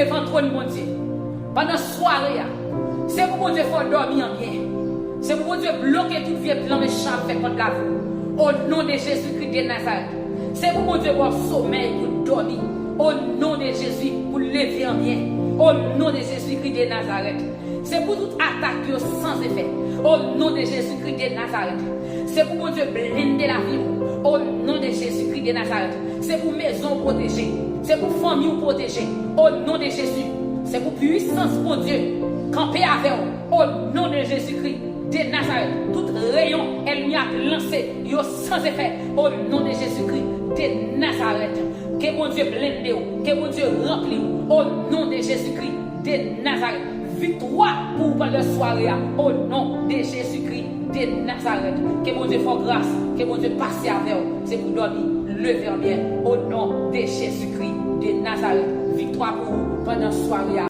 devant le trône, mon Dieu. Pendant la soirée, c'est pour mon Dieu faut dormir en bien. C'est pour mon Dieu bloquer tout vieux plan méchant fait contre la vie. Au nom de Jésus-Christ de Nazareth. C'est pour mon Dieu pour sommeil, pour dormir. Au nom de Jésus, pour lever en bien. Au nom de Jésus-Christ de Nazareth. C'est pour toute attaque sans effet. Au nom de Jésus-Christ de Nazareth. C'est pour mon Dieu blinder la vie. Au nom de Jésus-Christ de Nazareth. C'est pour maison protégée. C'est pour famille protégée. Au nom de Jésus. C'est pour puissance pour Dieu. Camper avec vous. Au nom de Jésus-Christ de Nazareth. Tout rayon, elle m'y a lancé. Yo sans effet. Au nom de Jésus-Christ de Nazareth. Que mon Dieu blinde vous. Que mon Dieu remplit vous. Au nom de Jésus-Christ de Nazareth. Victoire pour la soirée. Au nom de Jésus-Christ de Nazareth. Que mon Dieu fasse grâce. Que mon Dieu passe avec vous. C'est pour dormir. Lever bien. Au nom de Jésus-Christ de Nazareth. Victoire pour vous pendant la soirée.